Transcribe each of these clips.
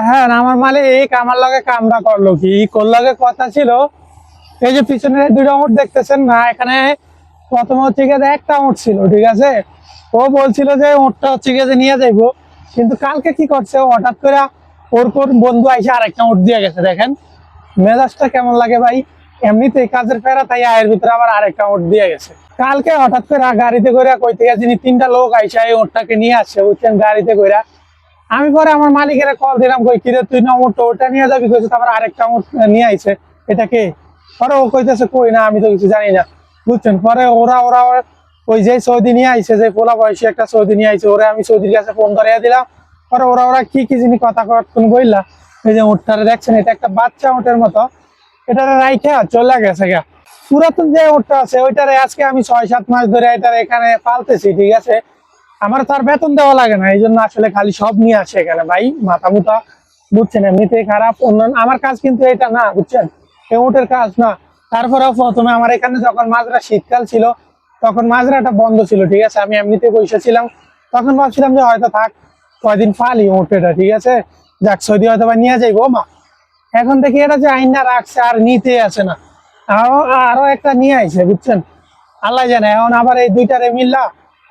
দেখেন আমার মালিক আমার লগে কামটা করলো কি কোন লগে কথা ছিল। এই যে পিছনে দুইটা উট দেখতেছেন না, এখানে প্রথম হচ্ছে গিয়ে একটা উট ছিল, ঠিক আছে। ও বলছিল যে উটটা হচ্ছে গিয়ে যে নিয়ে যাইবো, কিন্তু কালকে কি করছে হঠাৎ করে ওর কোন বন্ধু আইসে আরেকটা উট দিয়ে গেছে। দেখেন মেজাজটা কেমন লাগে ভাই, এমনিতে কাজের ফেরা তাই আয়ের ভিতরে আবার আরেকটা উট দিয়ে গেছে। কালকে হঠাৎ করে গাড়িতে করে কই থেকে যিনি তিনটা লোক আইসা এই উটটাকে নিয়ে আসছে বুঝছেন, গাড়িতে করে। আমি পরে আমার মালিকের কল দিলাম, কই কিরে তুই না উট ওটা নিয়ে যাবি, কইছে তারপর আরেকটা উট নিয়ে আইছে, এটা কে? পরে ও কইতেছে কই না আমি তো কিছু জানি না বুঝছেন। পরে ওরা ওরা ওই যে সৌদি নিয়ে আইছে, যে পোলা বয়সী একটা সৌদি নিয়ে আইছে, ওরা আমি সৌদির কাছে ফোন ধরিয়ে দিলাম। পরে ওরা ওরা কি কি জিনিস কথা কতক্ষণ বললা। এই যে উটটারে দেখছেন, এটা একটা বাচ্চা উটের মতো, এটা রাইখে চলে গেছে গা। পুরাতন যে উটটা আছে ওইটারে আজকে আমি 6-7 মাস ধরে এটার এখানে পালতেছি, ঠিক আছে। আমার তার বেতন দেওয়া লাগে না, এই জন্য আসলে খালি সব নিয়ে আসে এখানে ভাই, মাথা মুথা বুঝছেন, এমনিতে খারাপ। অন্যান্য আমার কাজ কিন্তু এটা না বুঝছেন, এই উটের কাজ না। তারপরেও প্রথমে আমার এখানে যখন মাজরা শীতকাল ছিল তখন মাজরাটা বন্ধ ছিল, ঠিক আছে। আমি এমনিতে বসেছিলাম, তখন ভাবছিলাম যে হয়তো থাক কয়দিন পালি উটেটা, ঠিক আছে, যাক সৌদি হয়তো বা নিয়ে যাইবো মা। এখন দেখি এটা যে আইনা রাখছে আর নিতে আসে না, আরো আরো একটা নিয়ে আইছে বুঝছেন, আল্লাহ জানে। এখন আবার এই দুইটারে মিল্লা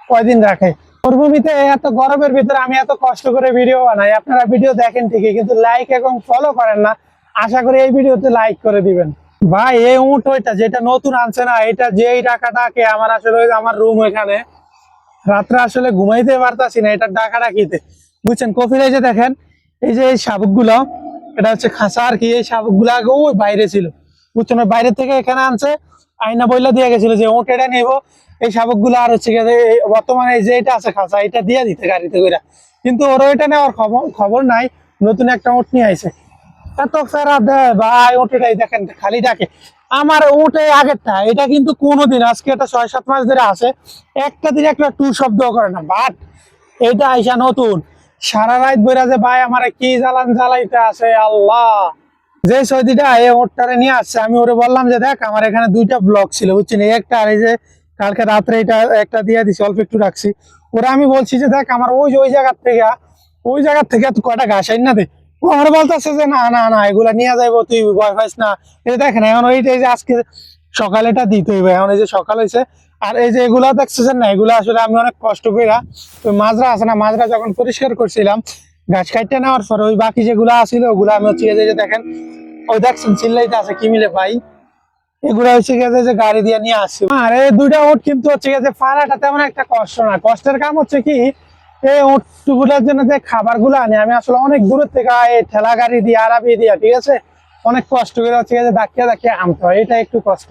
কয়দিন রাখে। মরুভূমিতে এত গরমের ভিতরে আমি এত কষ্ট করে ভিডিও বানাই, আপনারা ভিডিও দেখেন ঠিকই কিন্তু লাইক এবং ফলো করেন না। আশা করি এই ভিডিওতে লাইক করে দিবেন ভাই। এই উট ওইটা যেটা নতুন আনছে না, এটা যেই টাকাটাকে আমার আসলে আমার রুম এখানে রাত্রে আসলে ঘুমাইতে পারতাছি না, এটা ডাকা ডাকিতে বুঝছেন। কফিল এই যে দেখেন, এই যে এই শাবক গুলো, এটা হচ্ছে খাঁচা আর কি। এই শাবক গুলো আগে ওই বাইরে ছিল বুঝছেন, ওই বাইরে থেকে এখানে আনছে, আইনা বইলা দিয়ে গেছিল যে উট এটা নেবো। এই শাবক গুলো আর হচ্ছে বর্তমানে এই যে এটা আছে খাঁচা, এটা দিয়ে দিতে গাড়িতে করে, কিন্তু ওর ওইটা নেওয়ার খবর নাই। নতুন একটা উট নিয়ে আইছে, এত ফেরা দেয় ভাই উটেটাই দেখেন খালি ডাকে। আমার উঠে আগেরটা এটা কিন্তু কোনোদিন, আজকে এটা 6-7 মাস ধরে আছে, একটা দিন একটা টু শব্দ করে না। বাট এটা আইসা নতুন সারা রাত বইরা যে ভাই আমার কি জ্বালান জ্বালাইতে আছে আল্লাহ। যে সৌদিটা এই ওরটারে নিয়ে আসছে, আমি ওরে বললাম যে দেখ আমার এখানে দুইটা ব্লক ছিল বুঝছেন, এই একটা আর এই যে কালকে রাত্রে এটা একটা দিয়ে দিছি, অল্প একটু রাখছি। ওরা আমি বলছি যে দেখ আমার ওই যে ওই জায়গার থেকে তুই কয়টা ঘাস আইন না দে। ও আমার বলতেছে যে না না না এগুলা নিয়ে যাইবো, তুই ভয় পাইস না। এটা দেখেন এখন ওইটা এই যে আজকে সকালে এটা দিতে হইবে, এখন এই যে সকাল হয়েছে। আর এই যে এগুলা দেখতেছেন না, এগুলা আসলে আমি অনেক কষ্ট কইরা ওই মাজরা আছে না, মাজরা যখন পরিষ্কার করছিলাম ঘাস কাটতে নেওয়ার পর ওই বাকি যেগুলা আসছিল ওগুলা আমি হচ্ছে যে দেখেন ওই দেখছেন চিল্লাইতে আছে কি মিলে ভাই। এগুলা হচ্ছে গেছে যে গাড়ি দিয়ে নিয়ে আসছি। আর এই দুইটা উট কিন্তু হচ্ছে গেছে পালাটা তেমন একটা কষ্ট না, কষ্টের কাম হচ্ছে কি এই উটগুলোর জন্য যে খাবার গুলো আনি আমি আসলে অনেক দূরের থেকে এই ঠেলা গাড়ি দিয়ে আরাবি দিয়া, ঠিক আছে, অনেক কষ্ট করে হচ্ছে গেছে ধাক্কিয়ে ধাক্কিয়ে আনতে হয়, এটা একটু কষ্ট।